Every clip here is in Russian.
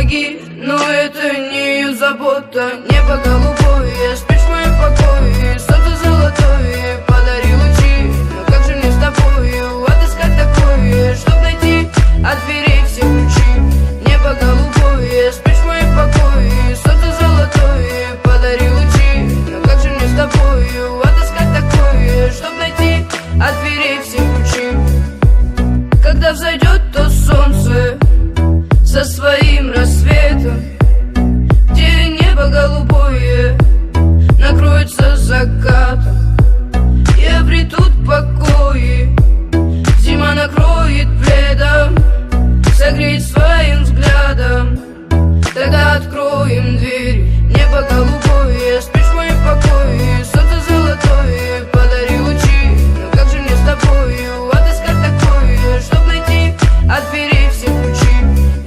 помоги. Но это не ее забота. Небо голубое, спишь в моем покое. Солнце золотое, подари лучи. Но как же мне с тобою отыскать такое, чтоб найти от дверей все ключи? Небо голубое, спишь в моем покое. Солнце золотое, подари лучи. Но как же мне с тобою отыскать такое, чтоб найти от дверей все ключи? Когда взойдет то солнце со своим рассветом, где небо голубое накроется закатом, и обретут покои, зима накроет пледом, согреет своим взглядом. Тогда откроем дверь. Небо голубое, спишь в моем покое. Солнце золотое, подари лучи. Но как же мне с тобою отыскать такое, чтоб найти от дверей все ключи?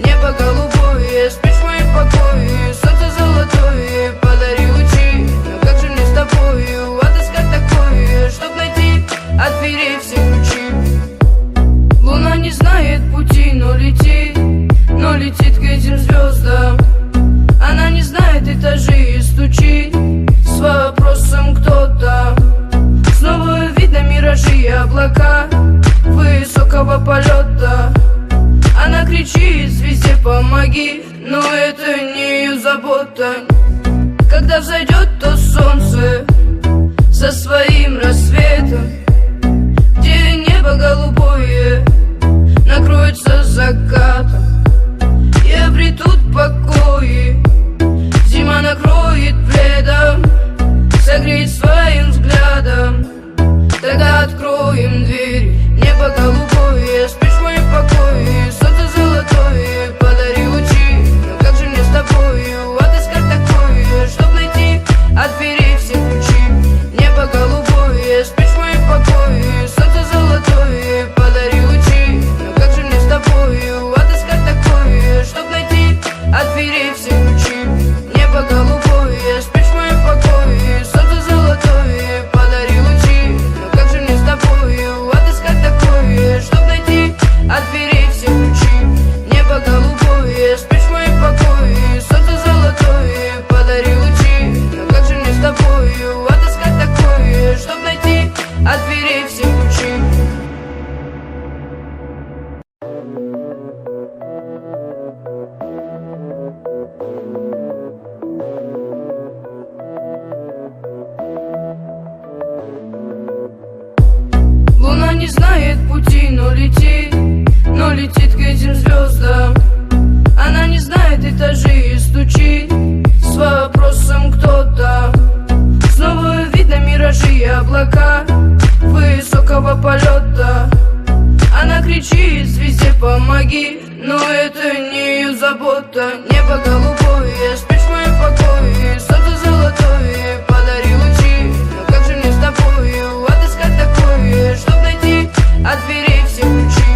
Небо голубое, спишь в моем покое. Солнце золотое, подари лучи. Но как же мне с тобою отыскать такое, чтоб найти от дверей все ключи? Луна не знает пути, но летит к этим звездам. Она не знает этажей и стучит с вопросом кто там. Снова видно миражи и облака высокого полета. Она кричит звезде помоги, но это не ее забота. Когда взойдет то солнце со своим рассветом, где небо голубое накроется закатом, и обретут покои, зима накроет пледом, согреет своим взглядом. Тогда откроем дверь. Небо голубое, спишь в моем покое. Солнце золотое, подари лучи. Но как же мне с тобою отыскать такое, чтоб найти от дверей все ключи? Небо голубое, спишь в моем покое. Солнце золотое, подари лучи. Но как же мне с тобою отыскать такое, чтоб найти от дверей все ключи? Небо голубое, спишь в моем покое. Солнце золотое, подари лучи. Но как же мне с тобою отыскать такое, чтоб найти от дверей все ключи? Небо голубое, спишь в моем покое. Солнце золотое, подари лучи. Но как же мне с тобою отыскать такое, чтоб найти от дверей все ключи? Луна не знает пути, но летит к этим звездам. Она не знает этажей и стучит с вопросом кто там. Снова видно миражи и облака высокого полета. Она кричит звезде помоги, но это не ее забота. Небо голубое, спишь в моем покое. Солнце золотое, подари лучи. Но как же мне с тобою отыскать такое, чтоб найти от дверей все ключи?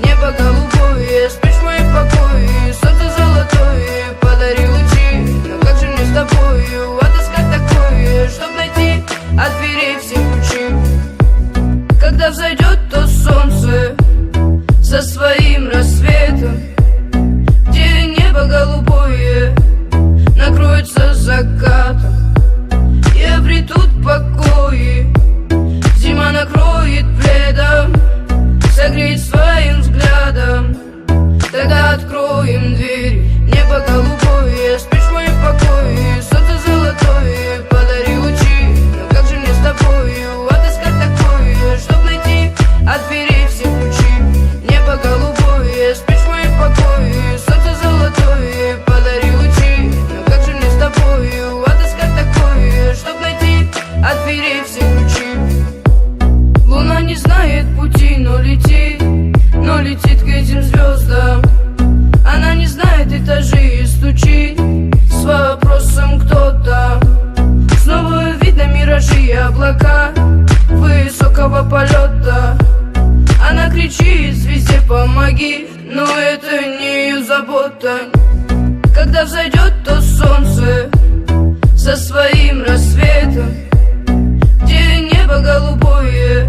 Небо голубое, спишь в моем покое. Солнце золотое, подари лучи. Но как же мне с тобою отыскать такое, чтоб найти от дверей все ключи? Когда взойдет то солнце со своим рассветом, где небо голубое накроется закатом, и обретут покои, зима накроет пледом, согреет своим взглядом. Тогда откроем дверь. Небо голубое, спишь в моем покое. Солнце золотое, подари лучи. Но как же мне с тобою отыскать такое, чтоб найти от дверей все ключи? Небо голубое, спишь в моем покое. Солнце золотое, подари лучи. Но как же мне с тобою отыскать такое, чтоб найти от дверей все ключи? Луна не знает пути, но летит к этим звездам. Она не знает этажей и стучит с вопросом кто там. Снова видно миражи и облака высокого полета. Она кричит звезде помоги, но это не ее забота. Когда взойдет то солнце со своим рассветом, где небо голубое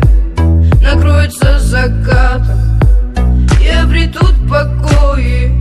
накроется закатом, и обретут покои,